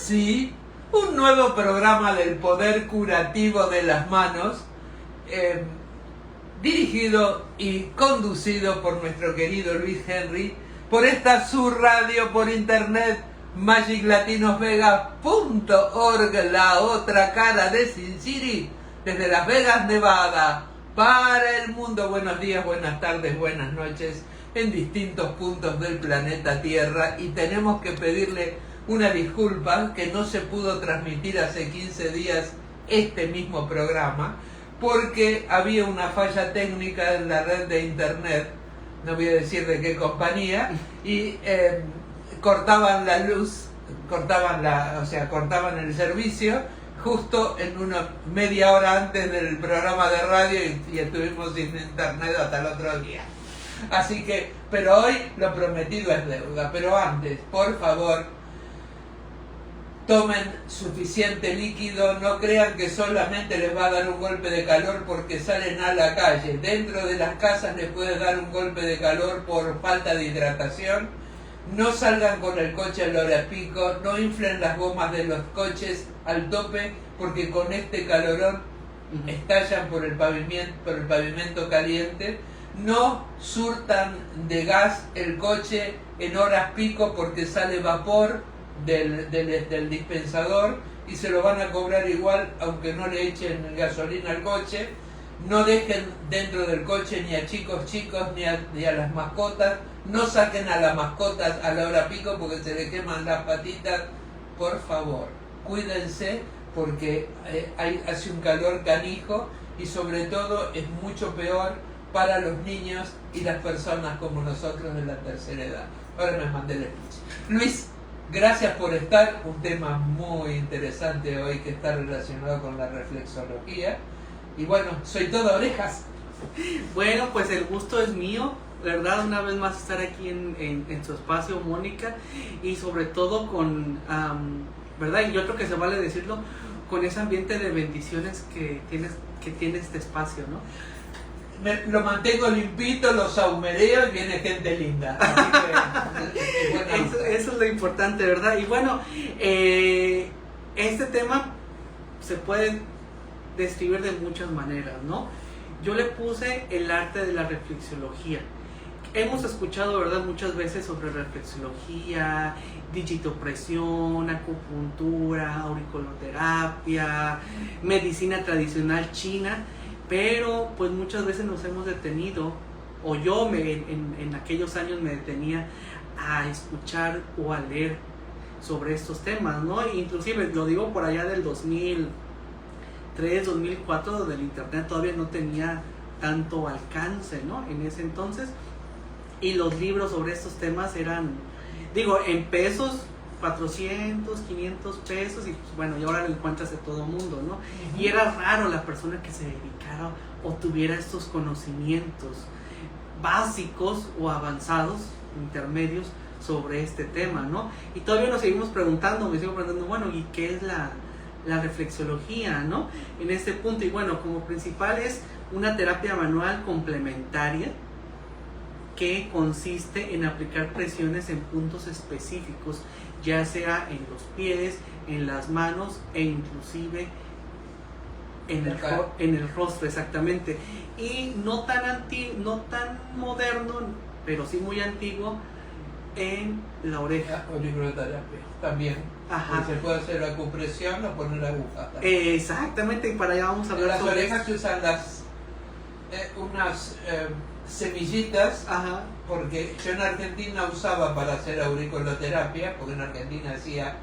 sí, un nuevo programa del poder curativo de las manos, dirigido y conducido por nuestro querido Luis Henry, por esta su radio por internet, magiclatinosvegas.org, la otra cara de Sin City, desde Las Vegas, Nevada, para el mundo. Buenos días, buenas tardes, buenas noches, en distintos puntos del planeta Tierra, y tenemos que pedirle una disculpa que no se pudo transmitir hace 15 días este mismo programa, porque había una falla técnica en la red de internet, no voy a decir de qué compañía, y cortaban la luz, cortaban el servicio justo en una media hora antes del programa de radio, y estuvimos sin internet hasta el otro día. Así que, pero hoy lo prometido es deuda. Pero antes, por favor, tomen suficiente líquido, no crean que solamente les va a dar un golpe de calor porque salen a la calle. Dentro de las casas les puede dar un golpe de calor por falta de hidratación. No salgan con el coche a la hora pico, no inflen las gomas de los coches al tope, porque con este calorón estallan por el pavimento caliente. No surtan de gas el coche en horas pico porque sale vapor del dispensador y se lo van a cobrar igual aunque no le echen gasolina al coche. No dejen dentro del coche ni a chicos ni a las mascotas. No saquen a las mascotas a la hora pico porque se le queman las patitas. Por favor, cuídense porque hace un calor canijo, y sobre todo es mucho peor para los niños y las personas como nosotros de la tercera edad. Ahora me mandé el speech. Luis, gracias por estar. Un tema muy interesante hoy que está relacionado con la reflexología. Y bueno, soy todo orejas. Bueno, pues el gusto es mío, ¿verdad? Una vez más estar aquí en su espacio, Mónica, y sobre todo con, ¿verdad? Y yo creo que se vale decirlo, con ese ambiente de bendiciones que tiene este espacio, ¿no? Lo mantengo limpito, lo saumereo y viene gente linda. Así que, eso es lo importante, ¿verdad? Y bueno, este tema se puede describir de muchas maneras, ¿no? Yo le puse el arte de la reflexología. Hemos escuchado, ¿verdad?, muchas veces sobre reflexología, digitopresión, acupuntura, auriculoterapia, medicina tradicional china, pero pues muchas veces nos hemos detenido, o yo en aquellos años me detenía a escuchar o a leer sobre estos temas, ¿no? Inclusive lo digo por allá del 2003, 2004, donde el internet todavía no tenía tanto alcance, ¿no? En ese entonces, y los libros sobre estos temas eran, digo, en pesos, 400, 500 pesos, y pues, bueno, y ahora lo encuentras de todo mundo, ¿no? Y era raro la persona que se dedicara o tuviera estos conocimientos básicos o avanzados, intermedios, sobre este tema, ¿no? Y todavía nos seguimos preguntando, me sigo preguntando, bueno, ¿y qué es la reflexología, ¿no? En este punto, y bueno, como principal es una terapia manual complementaria que consiste en aplicar presiones en puntos específicos, ya sea en los pies, en las manos e inclusive en el rostro, exactamente. Y no tan moderno, pero sí muy antiguo, en la oreja. Auriculoterapia también. Ajá. Se puede hacer acupresión o poner agujas. Exactamente, y para allá vamos a hablar. En las orejas se usan unas semillitas. Ajá. Porque yo en Argentina usaba para hacer auriculoterapia, porque en Argentina hacía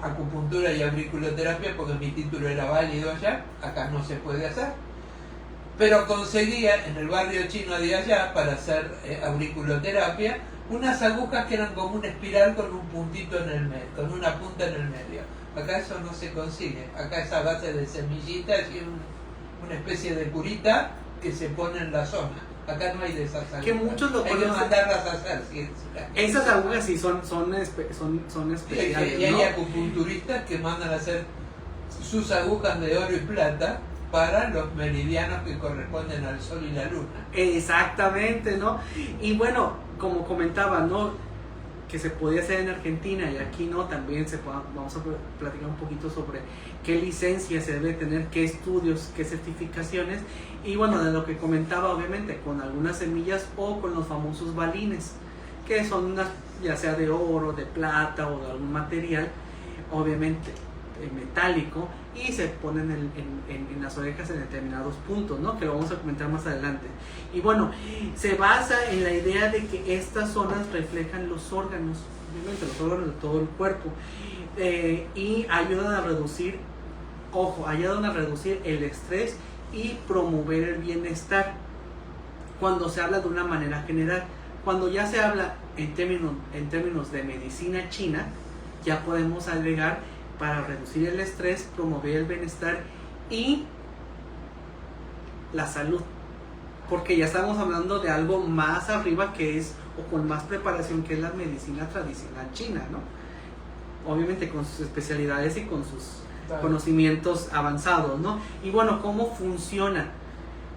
acupuntura y auriculoterapia porque mi título era válido allá. Acá no se puede hacer, pero conseguía en el barrio chino de allá, para hacer auriculoterapia, unas agujas que eran como una espiral con un puntito en el medio, con una punta en el medio. Acá eso no se consigue. Acá es a base de semillitas y una especie de curita que se pone en la zona. Acá no hay de esas agujas. Que muchos lo hay que mandarlas a hacer. Sí, esas agujas sí son especiales, y hay acupunturistas que mandan a hacer sus agujas de oro y plata para los meridianos que corresponden al sol y la luna. Exactamente, ¿no? Y bueno, como comentaba, ¿no? que se podía hacer en Argentina y aquí no, también vamos a platicar un poquito sobre qué licencia se debe tener, qué estudios, qué certificaciones, y bueno, de lo que comentaba, obviamente con algunas semillas o con los famosos balines, que son unas, ya sea de oro, de plata o de algún material, obviamente metálico, y se ponen en las orejas en determinados puntos, ¿no? Que lo vamos a comentar más adelante. Y bueno, se basa en la idea de que estas zonas reflejan los órganos, obviamente los órganos de todo el cuerpo, y ayudan a reducir, ayudan a reducir el estrés y promover el bienestar cuando se habla de una manera general. Cuando ya se habla en términos de medicina china, ya podemos agregar para reducir el estrés, promover el bienestar y la salud, porque ya estamos hablando de algo más arriba que es, o con más preparación, que es la medicina tradicional china, ¿no? Obviamente con sus especialidades y con sus conocimientos avanzados, ¿no? Y bueno, ¿cómo funciona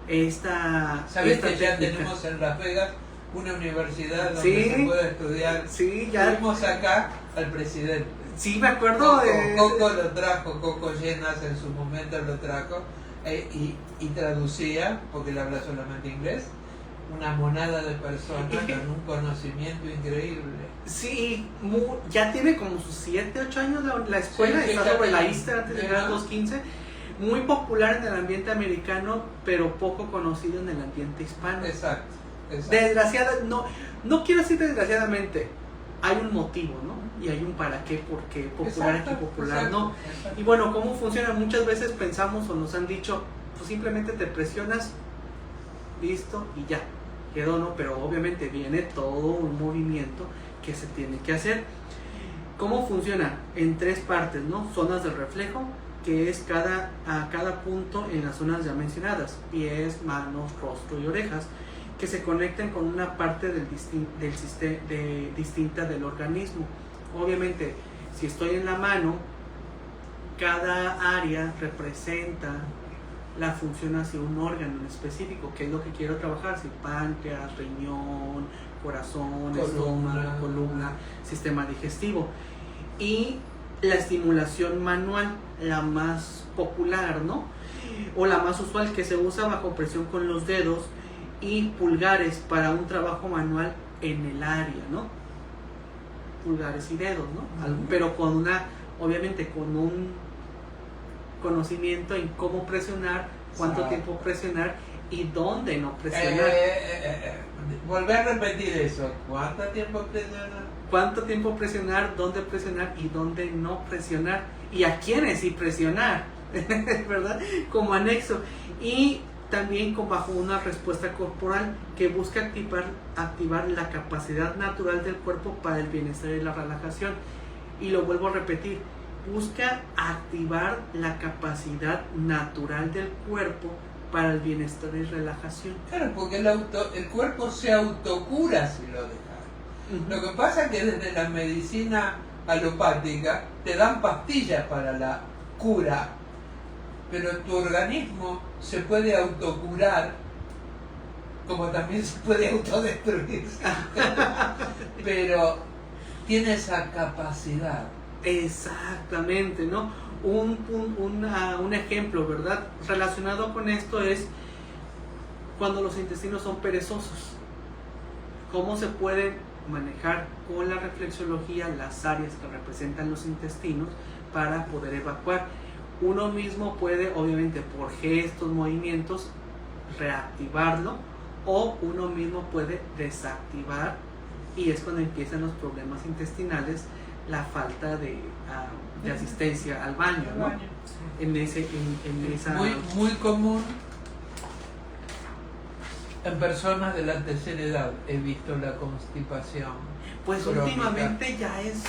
esta ¿Sabes que ya técnica? tenemos en Las Vegas una universidad donde Sí, se puede estudiar? Sí, ya tuvimos acá al presidente. Sí, me acuerdo Coco lo trajo, Coco Llenas en su momento lo trajo, y traducía, porque él habla solamente inglés, una monada de personas con un conocimiento increíble. Sí, ya tiene como sus 7, 8 años la escuela, sí, está sobre la Easter antes de llegar a los 15, muy popular en el ambiente americano, pero poco conocido en el ambiente hispano. Exacto. Desgraciadamente, no quiero decir desgraciadamente, hay un motivo, ¿no? Y hay un para qué, por qué popular aquí, popular no. Y bueno, ¿cómo funciona? Muchas veces pensamos o nos han dicho, pues simplemente te presionas, listo, y ya, quedó, ¿no? Pero obviamente viene todo un movimiento que se tiene que hacer. ¿Cómo funciona? En 3 partes, ¿no? Zonas de reflejo, que es a cada punto en las zonas ya mencionadas, pies, manos, rostro y orejas, que se conectan con una parte distinta del organismo. Obviamente, si estoy en la mano, cada área representa la función hacia un órgano en específico, que es lo que quiero trabajar, si páncreas, riñón, corazón, estómago, columna, sistema digestivo. Y la estimulación manual, la más popular, ¿no? O la más usual, que se usa bajo presión con los dedos y pulgares para un trabajo manual en el área, ¿no? Pulgares y dedos, ¿no? Pero obviamente con un conocimiento en cómo presionar, cuánto tiempo presionar y dónde no presionar. Volver a repetir eso. ¿Cuánto tiempo presionar? ¿Cuánto tiempo presionar, dónde presionar y dónde no presionar? Y a quiénes sí presionar, ¿verdad? Como anexo. Y también bajo una respuesta corporal que busca activar la capacidad natural del cuerpo para el bienestar y la relajación. Y lo vuelvo a repetir, busca activar la capacidad natural del cuerpo para el bienestar y relajación. Claro, porque el cuerpo se autocura si lo dejas. Lo que pasa es que desde la medicina alopática te dan pastillas para la cura, pero tu organismo se puede autocurar, como también se puede autodestruir. Pero tiene esa capacidad. Exactamente, ¿no? Un ejemplo, ¿verdad? Relacionado con esto es cuando los intestinos son perezosos. ¿Cómo se puede manejar con la reflexología las áreas que representan los intestinos para poder evacuar? Uno mismo puede, obviamente, por gestos, movimientos, reactivarlo, o uno mismo puede desactivar, y es cuando empiezan los problemas intestinales, la falta de asistencia al baño, ¿no? En esa... Muy común en personas de la tercera edad he visto la constipación. Pues crónica. Últimamente ya es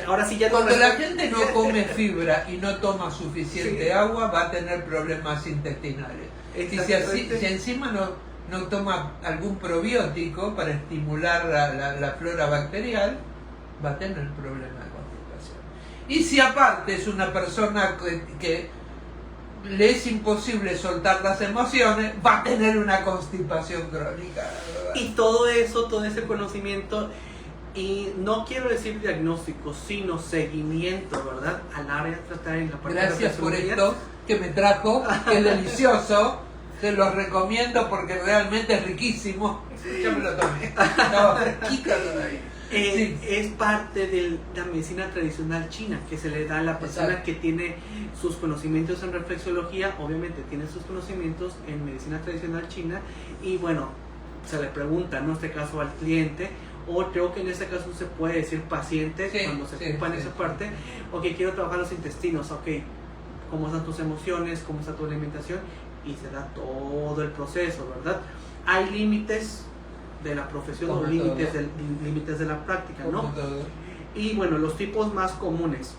ahora sí ya cuando la gente no come fibra y no toma suficiente agua, va a tener problemas intestinales. Y si encima no toma algún probiótico para estimular la flora bacterial, va a tener problemas de constipación. Y si aparte es una persona que le es imposible soltar las emociones, va a tener una constipación crónica, ¿verdad? Y todo eso, todo ese conocimiento, y no quiero decir diagnóstico, sino seguimiento, ¿verdad? Al área tratar en la parte de Gracias por reflexología. esto que me trajo, que es delicioso, se los recomiendo porque realmente es riquísimo. Yo me lo tomé, estaba fresquito todavía. Sí. Es parte de la medicina tradicional china que se le da a la persona. Exacto. Que tiene sus conocimientos en reflexología, obviamente tiene sus conocimientos en medicina tradicional china, y bueno, se le pregunta, en este caso al cliente, o creo que en este caso se puede decir paciente, sí, cuando se ocupa en esa parte, ok, quiero trabajar los intestinos, ok, cómo están tus emociones, cómo está tu alimentación, y se da todo el proceso, ¿verdad? Hay límites de la profesión o límites de la práctica, ¿no? Y bueno, los tipos más comunes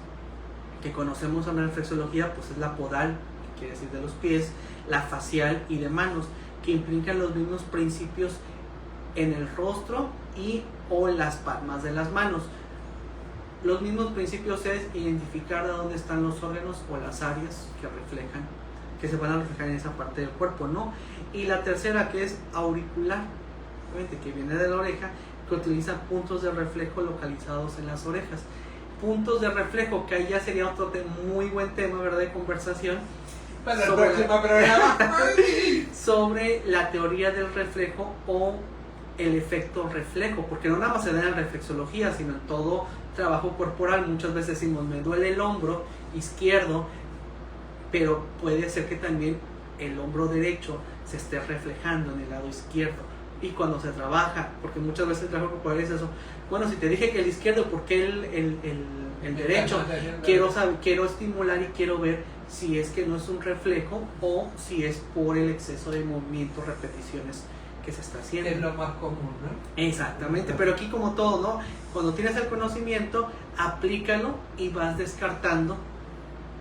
que conocemos en la reflexología, pues es la podal, que quiere decir de los pies, la facial y de manos, que implican los mismos principios en el rostro y o en las palmas de las manos. Los mismos principios es identificar de dónde están los órganos o las áreas que reflejan, que se van a reflejar en esa parte del cuerpo, ¿no? Y la tercera, que es auricular, que viene de la oreja, que utiliza puntos de reflejo localizados en las orejas. Puntos de reflejo, que ahí ya sería otro muy buen tema, ¿verdad?, de conversación. Para el próximo programa. Sobre la teoría del reflejo o el efecto reflejo, porque no nada más se da en reflexología, sino en todo trabajo corporal. Muchas veces decimos, me duele el hombro izquierdo, pero puede ser que también el hombro derecho se esté reflejando en el lado izquierdo. Y cuando se trabaja, porque muchas veces el trabajo corporal es eso, bueno, si te dije que el izquierdo, ¿por qué el derecho? Quiero estimular y quiero ver si es que no es un reflejo o si es por el exceso de movimiento, repeticiones que se está haciendo. Es lo más común, ¿no? Exactamente, pero aquí como todo, ¿no? Cuando tienes el conocimiento, aplícalo y vas descartando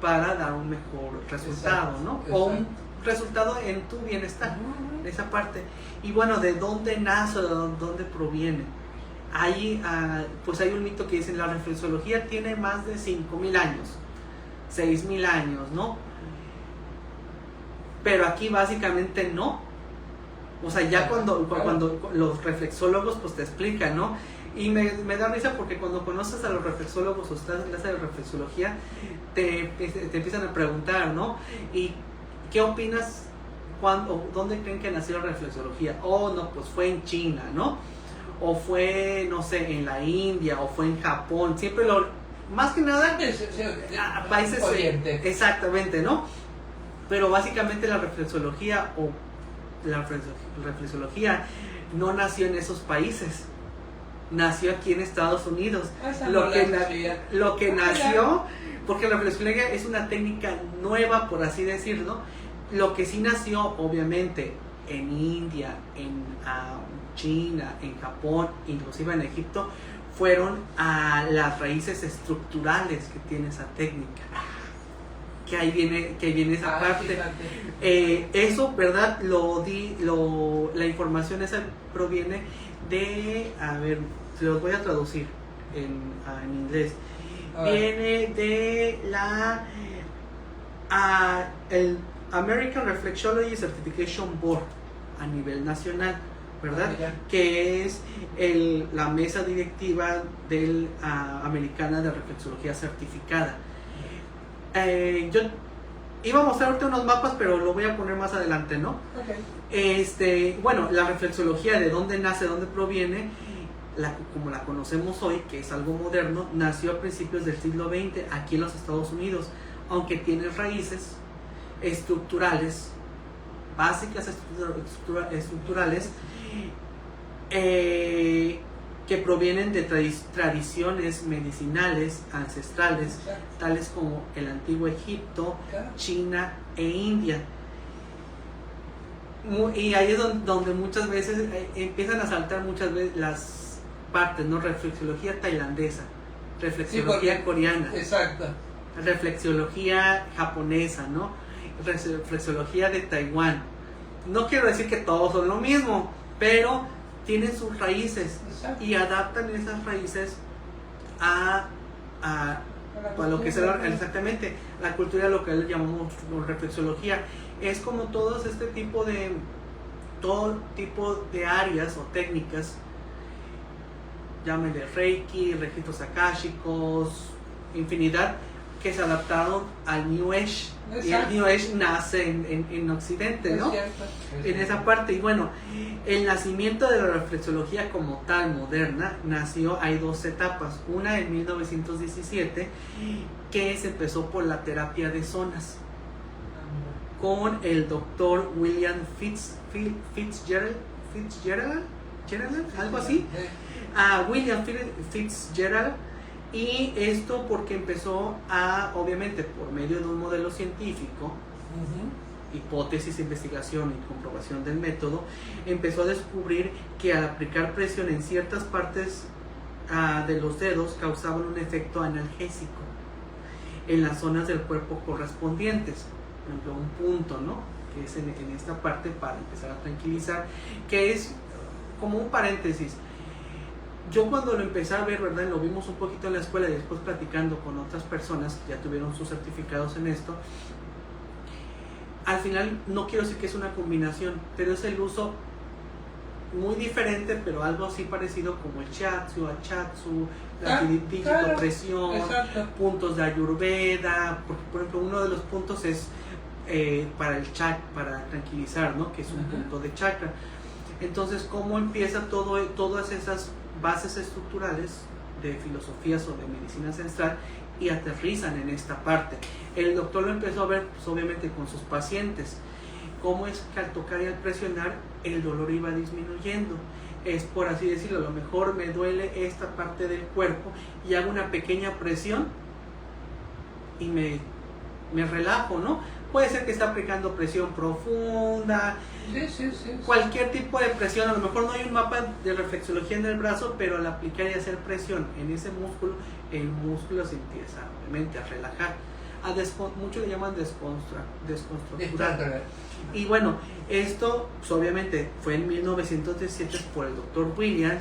para dar un mejor resultado, exacto, ¿no? Exacto. O un resultado en tu bienestar, esa parte. Y bueno, ¿de dónde nace, de dónde proviene? Pues hay un mito que dice, la reflexología tiene más de 5,000 años, 6,000 años, ¿no? Pero aquí básicamente no. O sea, ya cuando los reflexólogos pues te explican, ¿no? Y me da risa porque cuando conoces a los reflexólogos o estás en clase de reflexología, te empiezan a preguntar, ¿no? ¿Y qué opinas? ¿Dónde creen que nació la reflexología? Oh, no, pues fue en China, ¿no? O fue, no sé, en la India, o fue en Japón. Siempre más que nada, países oriente. Exactamente, ¿no? Pero básicamente la reflexología no nació en esos países. Nació aquí en Estados Unidos. Lo que nació, porque la reflexología es una técnica nueva, por así decirlo. Lo que sí nació, obviamente, en India, en China, en Japón, inclusive en Egipto, fueron a las raíces estructurales que tiene esa técnica. Que ahí viene esa parte. Eso, ¿verdad? La información esa proviene de, a ver, se los voy a traducir en inglés. Viene de el American Reflexology Certification Board a nivel nacional, ¿verdad? Que es la mesa directiva americana de reflexología certificada. Yo iba a mostrar ahorita unos mapas, pero lo voy a poner más adelante, ¿no? Okay. Bueno, la reflexología, de dónde nace, de dónde proviene, como la conocemos hoy, que es algo moderno, nació a principios del siglo XX aquí en los Estados Unidos, aunque tiene raíces estructurales, básicas estructurales, que provienen de tradiciones medicinales ancestrales, tales como el antiguo Egipto, China e India. Y ahí es donde muchas veces empiezan a saltar muchas veces las partes, ¿no? Reflexología tailandesa, reflexología coreana, exacto, reflexología japonesa, ¿no? Reflexología de Taiwán. No quiero decir que todos son lo mismo, pero tienen sus raíces. Exacto. Y adaptan esas raíces a a lo que es exactamente la cultura, lo que llamamos reflexología. Es como todo tipo de áreas o técnicas, llámenle Reiki, registros akáshicos, infinidad, que se adaptaron al New Age. Exacto. Y el New Age nace en Occidente, ¿no? En esa parte. Y bueno, el nacimiento de la reflexología como tal, moderna, hay dos etapas. Una en 1917, que se empezó por la terapia de zonas, con el doctor William Fitzgerald, algo así. William Fitzgerald. Y esto porque empezó obviamente por medio de un modelo científico, hipótesis, investigación y comprobación del método, empezó a descubrir que al aplicar presión en ciertas partes de los dedos causaban un efecto analgésico en las zonas del cuerpo correspondientes. Por ejemplo, un punto, ¿no?, que es en esta parte, para empezar a tranquilizar, que es como un paréntesis. Yo cuando lo empecé a ver, ¿verdad?, lo vimos un poquito en la escuela y después platicando con otras personas que ya tuvieron sus certificados en esto, al final no quiero decir que es una combinación, pero es el uso muy diferente, pero algo así parecido como el shiatsu, achatsu, la digitopresión, puntos de ayurveda, porque por ejemplo uno de los puntos es para tranquilizar, ¿no?, que es un punto de chakra. Entonces, ¿cómo empieza todas esas bases estructurales de filosofías o de medicina ancestral y aterrizan en esta parte? El doctor lo empezó a ver, pues, obviamente con sus pacientes, cómo es que al tocar y al presionar el dolor iba disminuyendo. Es, por así decirlo, a lo mejor me duele esta parte del cuerpo y hago una pequeña presión y me relajo, ¿no? Puede ser que esté aplicando presión profunda, cualquier tipo de presión. A lo mejor no hay un mapa de reflexología en el brazo, pero al aplicar y hacer presión en ese músculo, el músculo se empieza obviamente a relajar. Muchos le llaman desconstructurar. Y bueno, esto pues, obviamente fue en 1917 por el doctor Williams,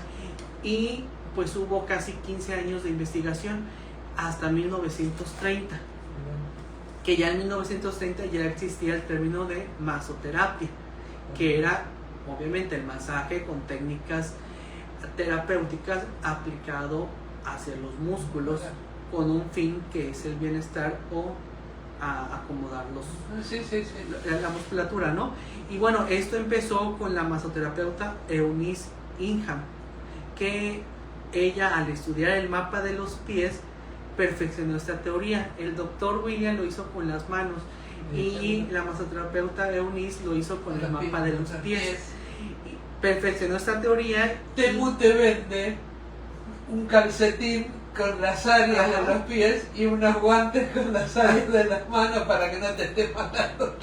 y pues hubo casi 15 años de investigación hasta 1930. Que ya en 1930 ya existía el término de masoterapia, que era obviamente el masaje con técnicas terapéuticas aplicado hacia los músculos con un fin que es el bienestar o acomodar la musculatura, ¿no? Y bueno, esto empezó con la masoterapeuta Eunice Ingham, que ella, al estudiar el mapa de los pies, perfeccionó esta teoría. El doctor William lo hizo con las manos y la masoterapeuta Eunice lo hizo con el mapa de los pies. Perfeccionó esta teoría. Temu te vende un calcetín con las áreas de los pies y unos guantes con las áreas de las manos para que no te esté matando.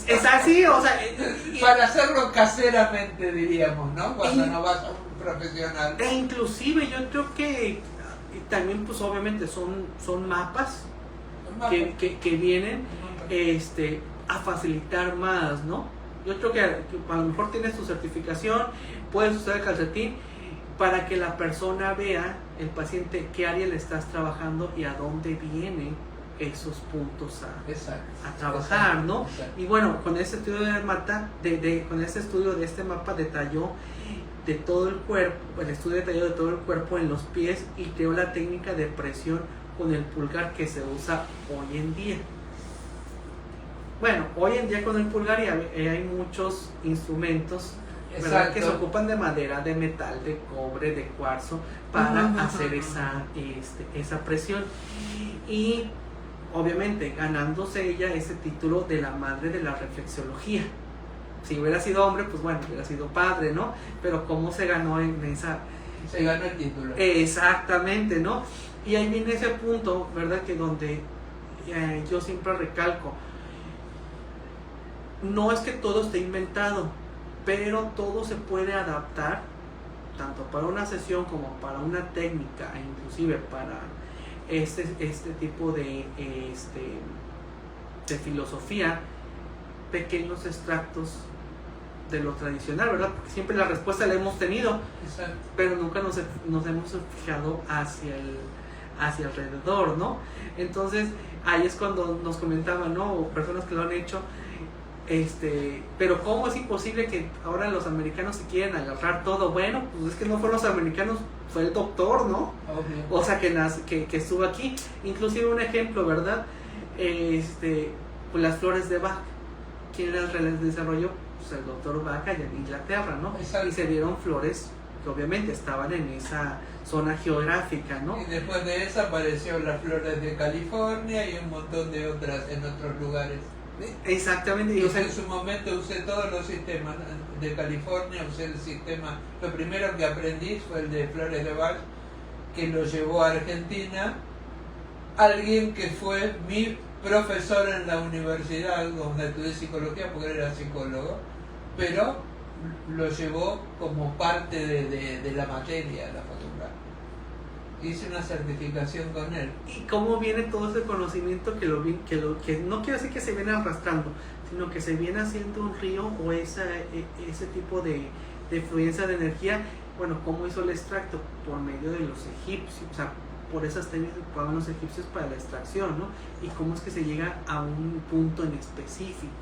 Es así, o sea, para hacerlo caseramente, diríamos, ¿no? Cuando no vas a un profesional. E inclusive yo creo que también pues obviamente son mapas que vienen a facilitar más, ¿no? Yo creo que a lo mejor tienes tu certificación, puedes usar el calcetín para que la persona vea, el paciente, qué área le estás trabajando y a dónde vienen esos puntos a trabajar, ¿no? Exacto. Y bueno, con este estudio con este estudio de este mapa detalló de todo el cuerpo, el estudio detalló de todo el cuerpo en los pies y creó la técnica de presión con el pulgar que se usa hoy en día. Bueno, hoy en día con el pulgar hay muchos instrumentos, ¿verdad?, que se ocupan de madera, de metal, de cobre, de cuarzo para hacer esa presión. Y obviamente ganándose ella ese título de la madre de la reflexología. Si hubiera sido hombre, pues bueno, hubiera sido padre, ¿no? Pero ¿cómo se ganó en esa? Se ganó el título. Exactamente, ¿no? Y ahí viene ese punto, ¿verdad?, que donde yo siempre recalco, no es que todo esté inventado, pero todo se puede adaptar, tanto para una sesión como para una técnica, e inclusive para este tipo de filosofía, pequeños extractos de lo tradicional, ¿verdad? Porque siempre la respuesta la hemos tenido. Exacto. Pero nunca nos hemos fijado hacia alrededor, ¿no? Entonces ahí es cuando nos comentaban, ¿no? O personas que lo han hecho, pero ¿cómo es imposible que ahora los americanos se quieren agarrar todo? Bueno, pues es que no fueron los americanos, fue el doctor, ¿no? Obvio. O sea, que estuvo aquí. Inclusive un ejemplo, ¿verdad? Pues las flores de Bach. ¿Quién era el desarrollo? Pues el doctor Bach allá en Inglaterra, ¿no? Exacto. Y se dieron flores que obviamente estaban en esa zona geográfica, ¿no? Y después de eso aparecieron las flores de California y un montón de otras en otros lugares. Exactamente. Y o sea, en su momento usé todos los sistemas de California, usé el sistema, lo primero que aprendí fue el de flores de Bach, que lo llevó a Argentina alguien que fue mi profesor en la universidad donde estudié psicología, porque él era psicólogo, pero lo llevó como parte de la materia, la fotografía. Hice una certificación con él. ¿Y cómo viene todo ese conocimiento que no quiero decir que se viene arrastrando, sino que se viene haciendo un río o ese tipo de fluencia de energía? Bueno, ¿cómo hizo el extracto? Por medio de los egipcios, o sea, por esas técnicas que ocupaban los egipcios para la extracción, ¿no? Y cómo es que se llega a un punto en específico.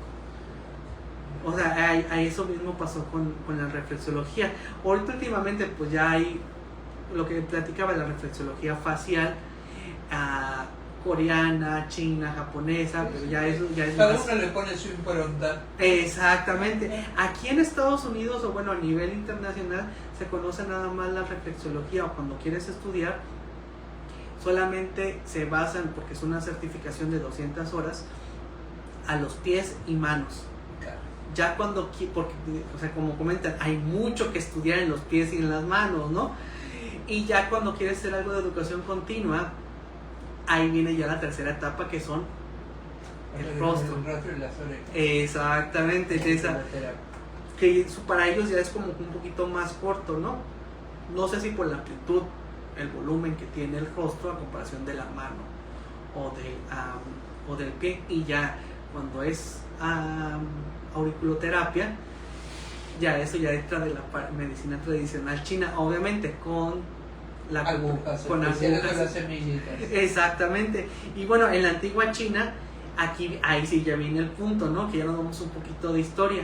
O sea, a eso mismo pasó con la reflexología. Ahorita últimamente pues ya hay lo que platicaba, la reflexología facial, coreana, china, japonesa, pero ya eso ya es cada más... uno le pone su impronta. Exactamente. Aquí en Estados Unidos, o bueno, a nivel internacional, se conoce nada más la reflexología, o cuando quieres estudiar, solamente se basan, porque es una certificación de 200 horas, a los pies y manos. Ya cuando, porque, o sea, como comentan, hay mucho que estudiar en los pies y en las manos, ¿no? Y ya cuando quieres hacer algo de educación continua, ahí viene ya la tercera etapa, que son el rostro. El rostro y las orejas. Exactamente, esa, que para ellos ya es como un poquito más corto, ¿no? No sé si por la amplitud, el volumen que tiene el rostro a comparación de la mano o del pie. Y ya cuando es auriculoterapia, ya eso ya entra de la medicina tradicional china, obviamente con agujas, con las semillitas. Exactamente. Y bueno, en la antigua China, ahí sí ya viene el punto, ¿no? Que ya nos vamos un poquito de historia.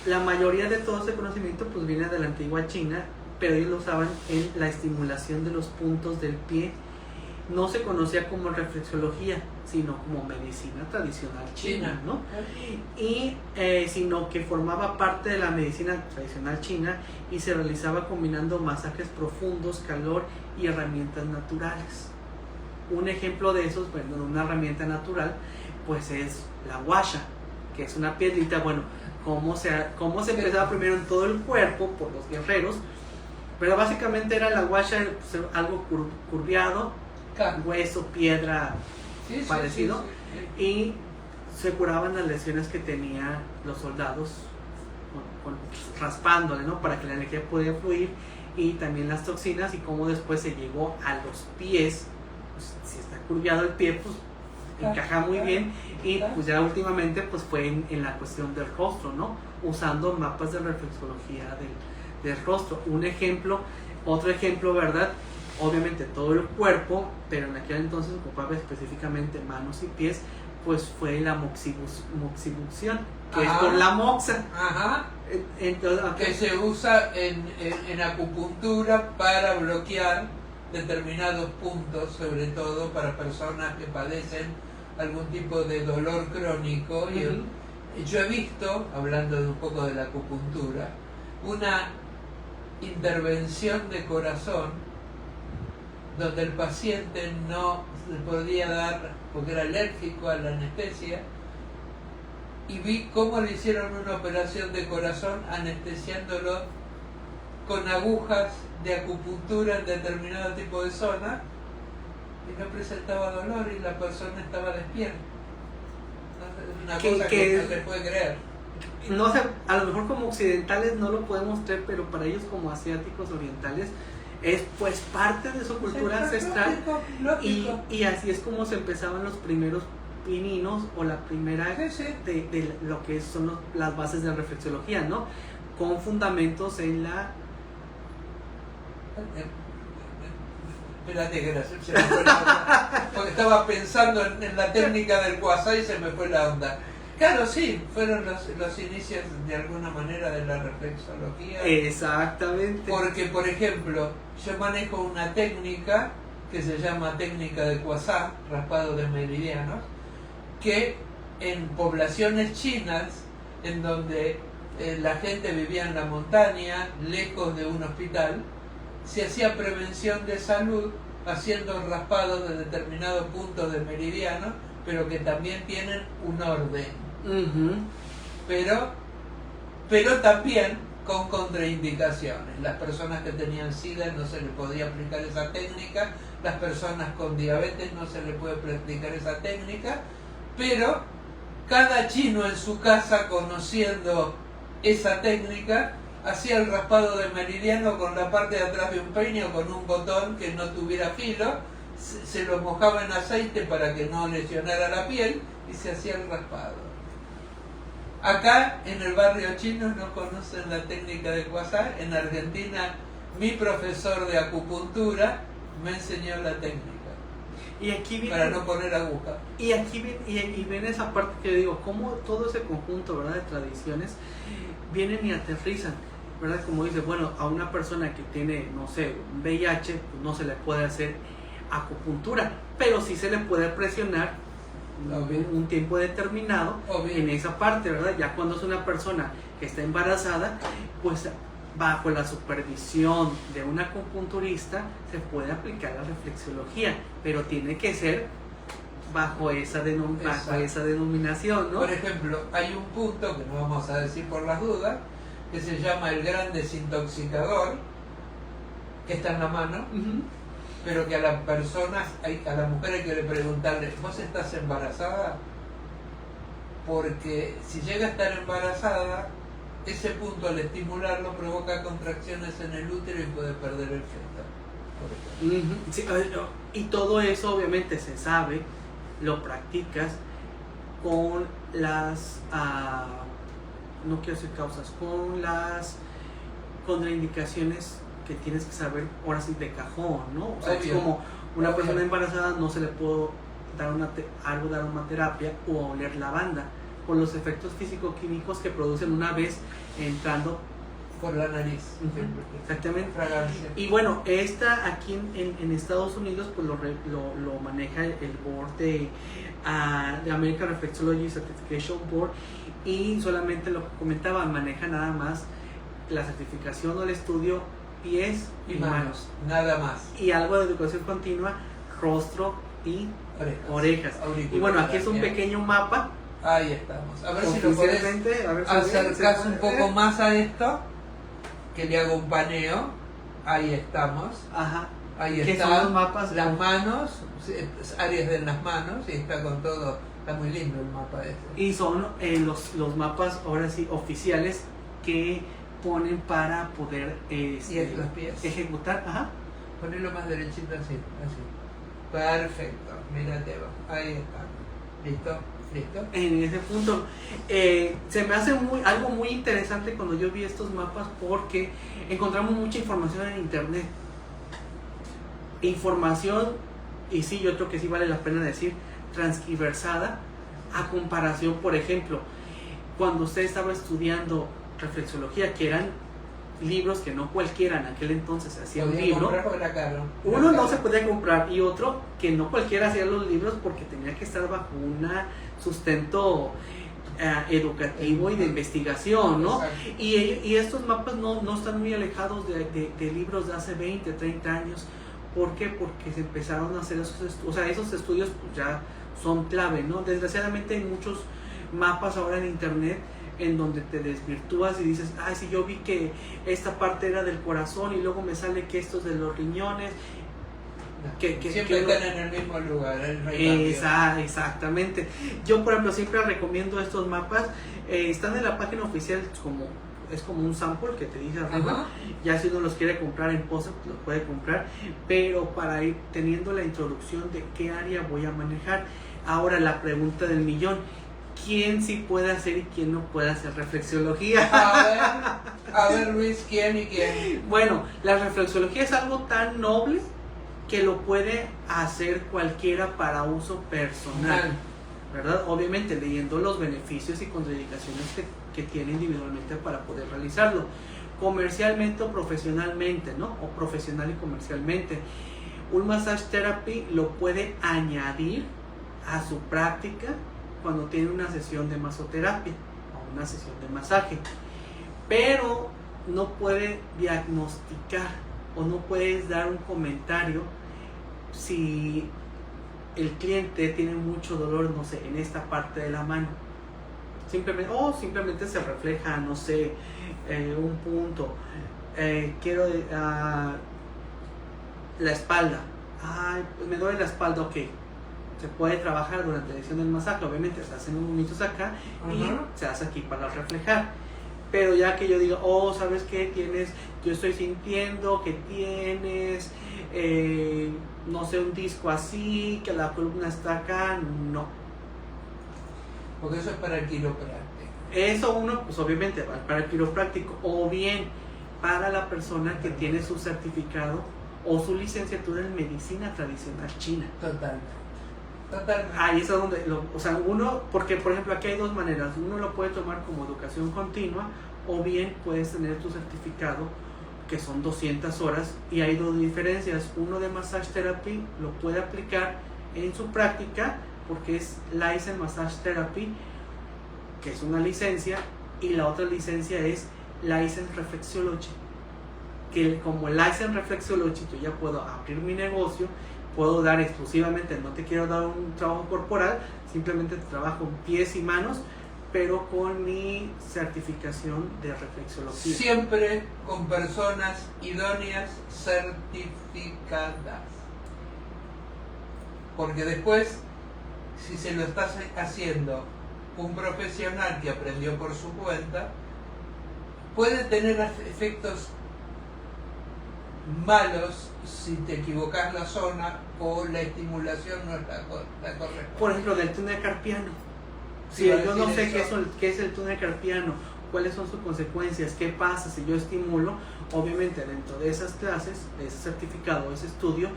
La mayoría de todo ese conocimiento pues viene de la antigua China, pero ellos lo usaban en la estimulación de los puntos del pie. No se conocía como reflexología, sino como medicina tradicional china, ¿no? Y sino que formaba parte de la medicina tradicional china y se realizaba combinando masajes profundos, calor y herramientas naturales. Un ejemplo de esos, bueno, una herramienta natural, pues es la guasha, que es una piedrita. Bueno, cómo se empezaba primero en todo el cuerpo por los guerreros, pero básicamente era la guasha, pues, algo curviado, hueso, piedra, parecido, sí. Y se curaban las lesiones que tenían los soldados raspándole, ¿no? Para que la energía pudiera fluir, y también las toxinas, y cómo después se llegó a los pies. Pues, si está curviado el pie, pues encaja muy bien, y pues ya últimamente pues fue en la cuestión del rostro, ¿no? Usando mapas de reflexología del rostro. Otro ejemplo, ¿verdad? Obviamente todo el cuerpo, pero en aquel entonces ocupaba específicamente manos y pies, pues fue la moxibucción, que es con la moxa. Ajá. Entonces, que se usa en acupuntura para bloquear determinados puntos, sobre todo para personas que padecen algún tipo de dolor crónico. Uh-huh. Yo he visto, hablando de un poco de la acupuntura, una intervención de corazón donde el paciente no le podía dar porque era alérgico a la anestesia, y vi cómo le hicieron una operación de corazón anestesiándolo con agujas de acupuntura en determinado tipo de zona, y no presentaba dolor y la persona estaba despierta. Una cosa que no se puede creer. No sé, a lo mejor como occidentales no lo podemos creer, pero para ellos como asiáticos orientales es pues parte de su cultura ancestral. Lógico. Y así es como se empezaban los primeros pininos, o la primera de lo que son las bases de reflexología, ¿no? Con fundamentos en la Espérate que se me fue la onda, porque estaba pensando en la técnica del Quasar y se me fue la onda. Claro, sí, fueron los inicios de alguna manera de la reflexología. Exactamente. Porque, por ejemplo, yo manejo una técnica que se llama técnica de Quasar, raspado de meridianos, que en poblaciones chinas, en donde la gente vivía en la montaña, lejos de un hospital, se hacía prevención de salud haciendo raspados de determinados puntos de meridiano, pero que también tienen un orden. Pero también con contraindicaciones. Las personas que tenían SIDA no se les podía aplicar esa técnica, las personas con diabetes no se les puede practicar esa técnica, pero cada chino en su casa, conociendo esa técnica, hacía el raspado de meridiano con la parte de atrás de un peine o con un botón que no tuviera filo, se lo mojaba en aceite para que no lesionara la piel y se hacía el raspado. Acá en el barrio chino no conocen la técnica de Quasar. En Argentina mi profesor de acupuntura me enseñó la técnica. Y aquí viene, para no poner aguja. Y aquí viene esa parte que yo digo, cómo todo ese conjunto, ¿verdad?, de tradiciones vienen y aterrizan, ¿verdad? Como dice, bueno, a una persona que tiene, no sé, un VIH, pues no se le puede hacer acupuntura, pero sí se le puede presionar un tiempo determinado en esa parte, ¿verdad? Ya cuando es una persona que está embarazada, pues bajo la supervisión de un acupunturista se puede aplicar la reflexología, pero tiene que ser bajo esa denominación, ¿no? Por ejemplo, hay un punto que no vamos a decir por las dudas, que se llama el gran desintoxicador, que está en la mano, pero que a las personas, a la mujer hay que preguntarle, ¿vos estás embarazada? Porque si llega a estar embarazada, ese punto al estimularlo provoca contracciones en el útero y puede perder el feto. Sí, y todo eso obviamente se sabe, lo practicas con las, no quiero decir causas, con las contraindicaciones que tienes que saber ahora sí de cajón, ¿no? O sea, es como una persona embarazada no se le puede dar una terapia o oler lavanda por los efectos físico-químicos que producen una vez entrando por la nariz. Exactamente. Fragancia. Y bueno, esta aquí en Estados Unidos pues lo maneja el board de American Reflexology Certification Board, y solamente lo que comentaba, maneja nada más la certificación o el estudio pies y manos, nada más, y algo de educación continua, rostro y orejas. Y bueno, aquí es un pequeño mapa. Ahí estamos. A ver si lo podés acercarse un poco más a esto, que le hago un paneo. Ahí estamos. Ajá. Ahí están los mapas, las manos, áreas de las manos, y está con todo. Está muy lindo el mapa este. Y son los mapas ahora sí oficiales que ponen para poder los pies. ejecutar. Ajá. Ponelo más derechito así. Perfecto. Mírate, ahí está. ¿Listo? En ese punto se me hace algo muy interesante cuando yo vi estos mapas, porque encontramos mucha información en internet, información, y sí, yo creo que sí vale la pena decir transgiversada, a comparación, por ejemplo, cuando usted estaba estudiando reflexología, que eran libros que no cualquiera en aquel entonces hacía un libro. Uno no se podía comprar, y otro que no cualquiera hacía los libros porque tenía que estar bajo un sustento educativo y de investigación, ¿no? Y estos mapas no están muy alejados de libros de hace 20, 30 años. ¿Por qué? Porque se empezaron a hacer esos estudios pues ya son clave, ¿no? Desgraciadamente hay muchos mapas ahora en internet en donde te desvirtúas y dices, ay, sí, yo vi que esta parte era del corazón y luego me sale que esto es de los riñones. Siempre están en el mismo lugar. Exactamente. Yo, por ejemplo, siempre recomiendo estos mapas. Están en la página oficial, es como un sample que te dice arriba. Ya si uno los quiere comprar en post, los puede comprar, pero para ir teniendo la introducción de qué área voy a manejar. Ahora la pregunta del millón: ¿quién sí puede hacer y quién no puede hacer reflexología? A ver Luis, ¿quién y quién? Bueno, la reflexología es algo tan noble que lo puede hacer cualquiera para uso personal, ¿verdad? Obviamente leyendo los beneficios y contraindicaciones que tiene individualmente para poder realizarlo, comercialmente o profesionalmente, ¿no? O profesional y comercialmente. Un massage therapy lo puede añadir a su práctica cuando tiene una sesión de masoterapia o una sesión de masaje, pero no puede diagnosticar o no puedes dar un comentario si el cliente tiene mucho dolor, no sé, en esta parte de la mano. Simplemente se refleja, no sé, un punto. Quiero la espalda. Ay, me duele la espalda, ok. Se puede trabajar durante la sesión del masaje, obviamente se hacen unos movimientos acá y se hace aquí para reflejar. Pero ya que yo digo, oh, ¿sabes qué tienes? Yo estoy sintiendo que tienes, no sé, un disco así, que la columna está acá, no. Porque eso es para el quiropráctico. Eso uno, pues obviamente, va para el quiropráctico, o bien para la persona que tiene su certificado o su licenciatura en medicina tradicional china. Totalmente. Ahí es donde, o sea, uno, porque por ejemplo aquí hay dos maneras, uno lo puede tomar como educación continua o bien puedes tener tu certificado que son 200 horas y hay dos diferencias, uno de massage therapy lo puede aplicar en su práctica porque es License Massage Therapy, que es una licencia, y la otra licencia es License Reflexology, que como License Reflexology yo ya puedo abrir mi negocio, puedo dar exclusivamente, no te quiero dar un trabajo corporal, simplemente te trabajo pies y manos, pero con mi certificación de reflexología. Siempre con personas idóneas certificadas. Porque después, si se lo estás haciendo un profesional que aprendió por su cuenta, puede tener efectos malos si te equivocas la zona o la estimulación no es la correcta. Por ejemplo, del túnel carpiano. Si yo no sé qué es el túnel carpiano, cuáles son sus consecuencias, qué pasa si yo estimulo, obviamente dentro de esas clases, de ese certificado, ese estudio,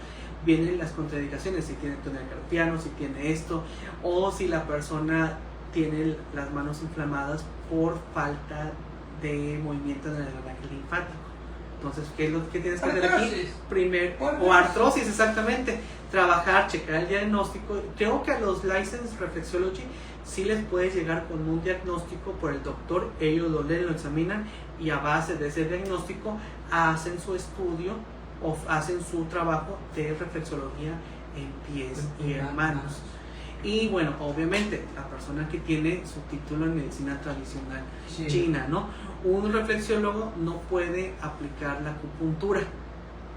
vienen las contraindicaciones, si tiene túnel carpiano, si tiene esto, o si la persona tiene las manos inflamadas por falta de movimiento en el drenaje linfático. Entonces, ¿qué es lo que tienes que hacer aquí? O artrosis, exactamente. Trabajar, checar el diagnóstico. Creo que a los License Reflexology sí les puedes llegar con un diagnóstico por el doctor. Ellos lo leen, lo examinan y a base de ese diagnóstico hacen su estudio o hacen su trabajo de reflexología en pies y en manos. Y bueno, obviamente, la persona que tiene su título en medicina tradicional china, ¿no? Un reflexiólogo no puede aplicar la acupuntura,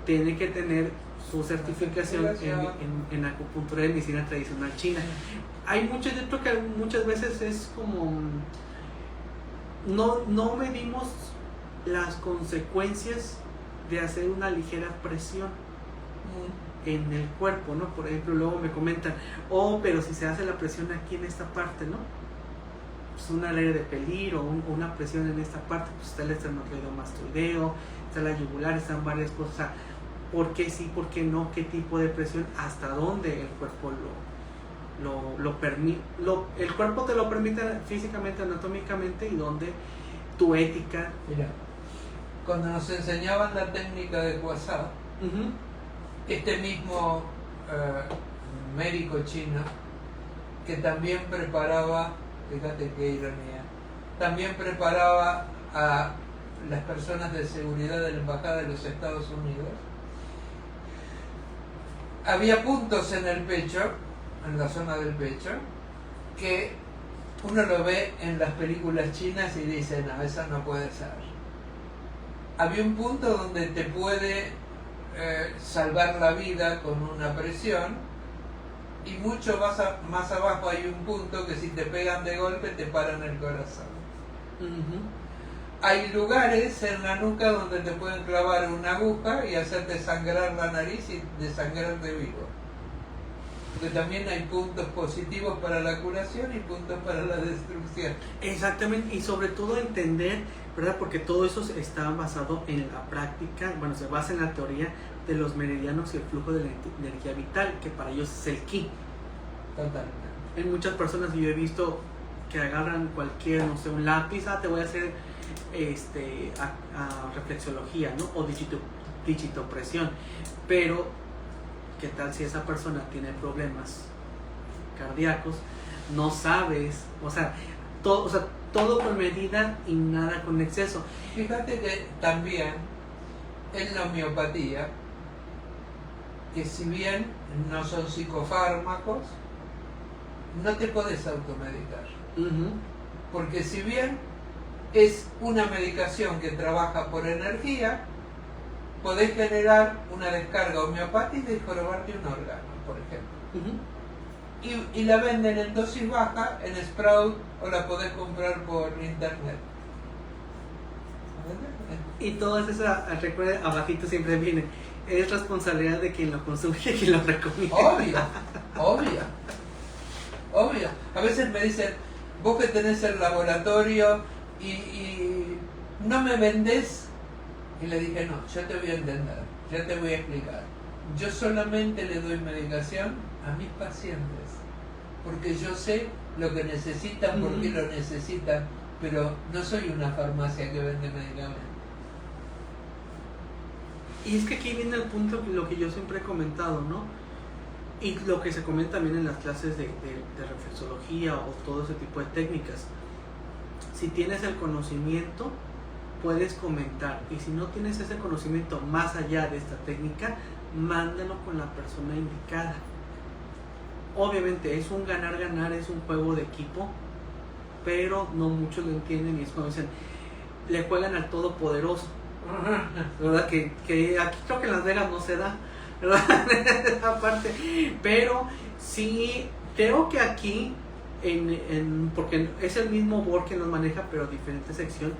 tiene que tener su certificación en acupuntura de medicina tradicional china. Hay mucho, yo creo que muchas veces es como, no medimos las consecuencias de hacer una ligera presión en el cuerpo, ¿no? Por ejemplo, luego me comentan, pero si se hace la presión aquí en esta parte, ¿no? Pues una área de peligro o una presión en esta parte, pues está el esternocleidomastoideo, está la yugular, están varias cosas. O sea, ¿por qué sí, por qué no? ¿Qué tipo de presión? ¿Hasta dónde el cuerpo lo permite? El cuerpo te lo permite físicamente, anatómicamente, y dónde tu ética. Mira, cuando nos enseñaban la técnica de Huasao, este mismo médico chino, que también preparaba, fíjate qué ironía, también preparaba a las personas de seguridad de la Embajada de los Estados Unidos. Había puntos en el pecho, en la zona del pecho, que uno lo ve en las películas chinas y dice, no, esa no puede ser. Había un punto donde te puede salvar la vida con una presión, y mucho más abajo hay un punto que si te pegan de golpe te paran el corazón. Hay lugares en la nuca donde te pueden clavar una aguja y hacerte sangrar la nariz y desangrarte vivo. Porque también hay puntos positivos para la curación y puntos para la destrucción. Exactamente, y sobre todo entender, ¿verdad? Porque todo eso está basado en la práctica, bueno, se basa en la teoría de los meridianos y el flujo de la energía vital, que para ellos es el ki. Totalmente. Hay muchas personas que yo he visto que agarran cualquier, no sé, un lápiz, te voy a hacer a reflexología, ¿no? O digitopresión, pero ¿qué tal si esa persona tiene problemas cardíacos? No sabes, todo con medida y nada con exceso. Fíjate que también en la homeopatía, que si bien no son psicofármacos, no te podés automedicar. Porque si bien es una medicación que trabaja por energía, podés generar una descarga homeopática y jorobarte un órgano, por ejemplo. Y la venden en dosis baja, en Sprout, o la podés comprar por internet. Y todas esas, recuerden, abajito siempre viene, es responsabilidad de quien lo consume y quien lo recomienda. Obvio. A veces me dicen, vos que tenés el laboratorio y no me vendés. Y le dije, no, yo te voy a entender, yo te voy a explicar. Yo solamente le doy medicación a mis pacientes, porque yo sé lo que necesitan, por qué lo necesitan, pero no soy una farmacia que vende medicamentos. Y es que aquí viene el punto, lo que yo siempre he comentado, ¿no? Y lo que se comenta también en las clases de reflexología o todo ese tipo de técnicas. Si tienes el conocimiento, puedes comentar, y si no tienes ese conocimiento más allá de esta técnica, mándalo con la persona indicada. Obviamente es un ganar-ganar, es un juego de equipo, pero no muchos lo entienden, y es cuando dicen, le juegan al todopoderoso, ¿verdad? Que aquí creo que en Las Vegas no se da, ¿verdad? Aparte, pero sí creo que aquí porque es el mismo board que nos maneja, pero diferente sección.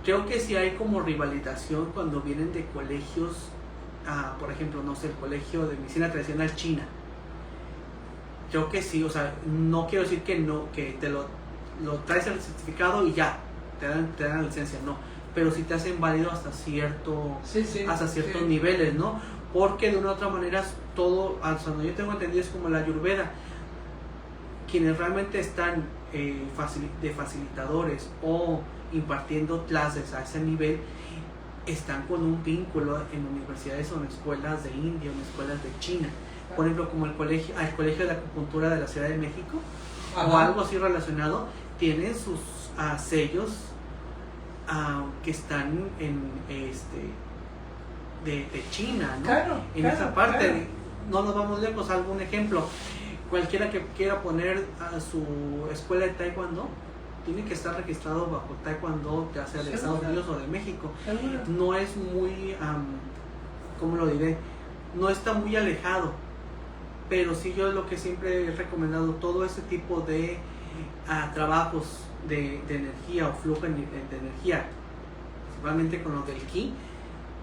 Creo que sí hay como rivalización cuando vienen de colegios, por ejemplo, no sé, el colegio de medicina tradicional china. Creo que sí, o sea, no quiero decir que no, que te lo traes el certificado y ya, te dan la licencia, no. Pero sí te hacen válido hasta ciertos niveles, ¿no? Porque de una u otra manera todo, hasta donde yo tengo entendido, es como la Ayurveda. Quienes realmente están de facilitadores o impartiendo clases a ese nivel, están con un vínculo en universidades o en escuelas de India o en escuelas de China. Por ejemplo, como el colegio de la acupuntura de la Ciudad de México, o algo así relacionado, tienen sus sellos que están de China, ¿no? En esa parte. No nos vamos lejos. Algún ejemplo, cualquiera que quiera poner a su escuela de taekwondo tiene que estar registrado bajo taekwondo, ya sea de Estados Unidos o de México. No es muy, ¿cómo lo diré? No está muy alejado, pero sí, yo lo que siempre he recomendado, todo ese tipo de trabajos de energía o flujo de energía, principalmente con lo del ki,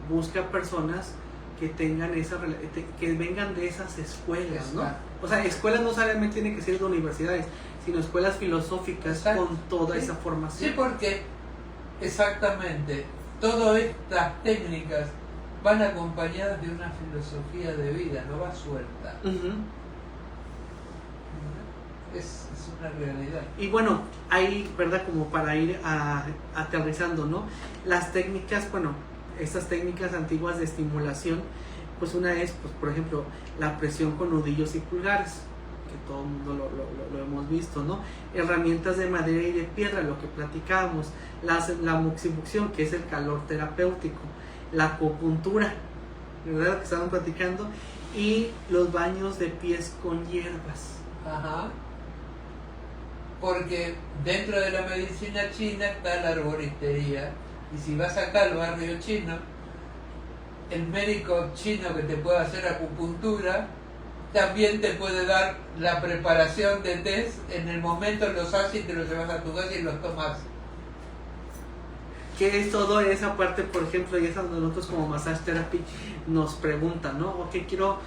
busca personas que tengan que vengan de esas escuelas, ¿no? O sea, escuelas no solamente tienen que ser de universidades, sino escuelas filosóficas. Exacto. Con toda esa formación. Sí, porque exactamente todas estas técnicas van acompañadas de una filosofía de vida, no va suelta. Es una realidad. Y bueno, ahí, ¿verdad? Como para ir aterrizando, ¿no? Las técnicas, estas técnicas antiguas de estimulación, pues una es, pues, por ejemplo, la presión con nudillos y pulgares, que todo el mundo lo hemos visto, ¿no? Herramientas de madera y de piedra, lo que platicábamos, la moxibucción, que es el calor terapéutico, la acupuntura, ¿verdad? Que estaban platicando, y los baños de pies con hierbas. Ajá. Porque dentro de la medicina china está la arboristería, y si vas acá al barrio chino, el médico chino que te puede hacer acupuntura también te puede dar la preparación de test. En el momento los haces y te los llevas a tu casa y los tomas. Que es todo esa parte, por ejemplo, y es donde nosotros como Massage Therapy nos preguntan, ¿no? Ok, quiero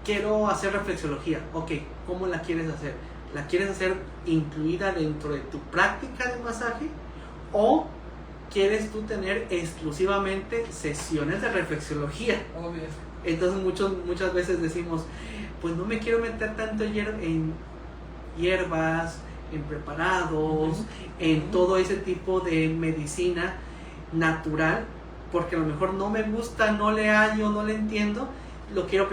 quiero hacer reflexología. Ok, ¿cómo la quieres hacer? ¿La quieres hacer incluida dentro de tu práctica de masaje? ¿O quieres tú tener exclusivamente sesiones de reflexología? Obvio. Entonces muchas veces decimos, pues no me quiero meter tanto en hierbas, en preparados, en todo ese tipo de medicina natural, porque a lo mejor no me gusta, no le hallo, no le entiendo, lo quiero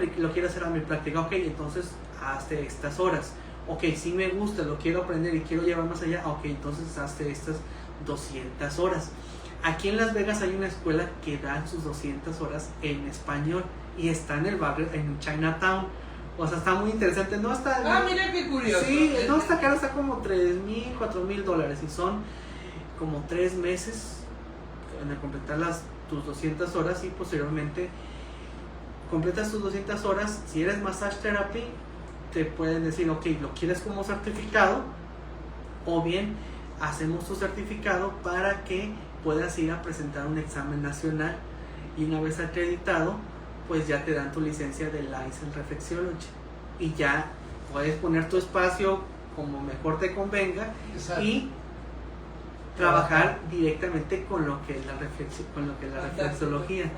hacer a mi práctica. Ok, entonces hazte estas horas. Ok, sí me gusta, lo quiero aprender y quiero llevar más allá. Ok, entonces hazte estas 200 horas. Aquí en Las Vegas hay una escuela que da sus 200 horas en español y está en el barrio, en Chinatown. O sea, está muy interesante. No está, Mira qué curioso. Sí, no está caro, está como $3,000, $4,000 y son como 3 meses en el completar tus 200 horas y posteriormente completas tus 200 horas. Si eres Massage Therapy, te pueden decir, ok, ¿lo quieres como certificado? O bien hacemos tu certificado para que puedas ir a presentar un examen nacional y una vez acreditado, pues ya te dan tu licencia de Licensed Reflexology y ya puedes poner tu espacio como mejor te convenga. Exacto. Y trabajar directamente con lo que es la reflexología.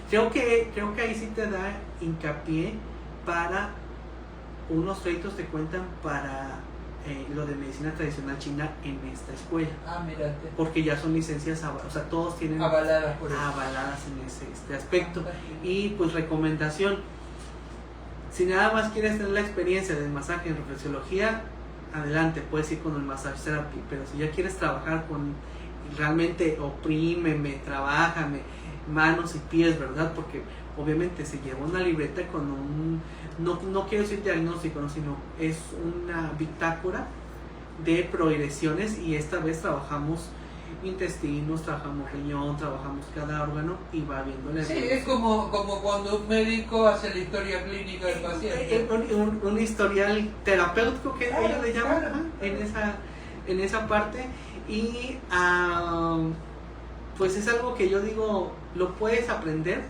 Creo que ahí sí te da hincapié para unos créditos te cuentan para lo de medicina tradicional china en esta escuela. Mírate. Porque ya son licencias, o sea, todos tienen avaladas en este aspecto. Y pues recomendación, si nada más quieres tener la experiencia del masaje en reflexología, adelante, puedes ir con el Massage Therapy, pero si ya quieres trabajar con realmente oprímeme, trabájame manos y pies, ¿verdad? Porque obviamente se lleva una libreta con no quiero decir diagnóstico, ¿no? Sino es una bitácora de progresiones y esta vez trabajamos intestinos, trabajamos riñón, trabajamos cada órgano y va viendo la evolución. Sí, es como cuando un médico hace la historia clínica del paciente. Un historial terapéutico que ellos le llaman, claro. en esa parte. Y pues es algo que yo digo, lo puedes aprender,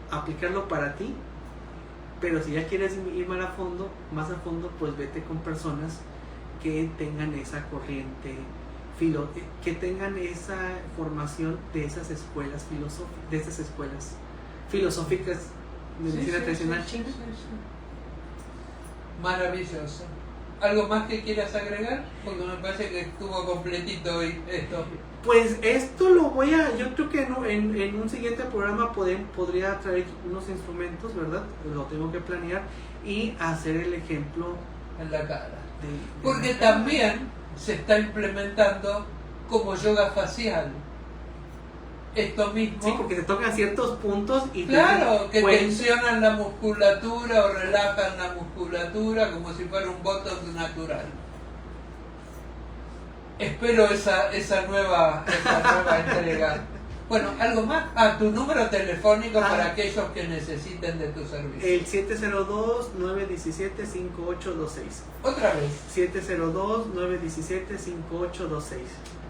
aplicarlo para ti, pero si ya quieres ir más a fondo, pues vete con personas que tengan esa corriente, que tengan esa formación de esas escuelas filosóficas de medicina tradicional china. Maravilloso. ¿Algo más que quieras agregar? Porque me parece que estuvo completito hoy esto. Pues esto yo creo que en un siguiente programa podría traer unos instrumentos, ¿verdad? Lo tengo que planear y hacer el ejemplo en la cara. Porque también se está implementando como yoga facial. Esto mismo. Sí, porque se tocan ciertos puntos y claro, que tensionan la musculatura o relajan la musculatura como si fuera un botox natural. Espero esa nueva entrega. Bueno, ¿algo más? Tu número telefónico para aquellos que necesiten de tu servicio. El 702-917-5826. ¿Otra vez? 702-917-5826.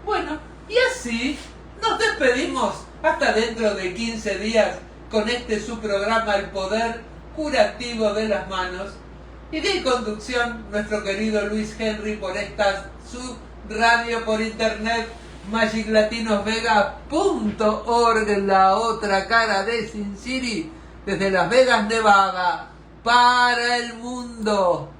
Bueno, y así nos despedimos hasta dentro de 15 días con su programa El Poder Curativo de las Manos y de conducción nuestro querido Luis Henry por su radio por internet magiclatinosvega.org, la otra cara de Sin City, desde Las Vegas, Nevada, para el mundo.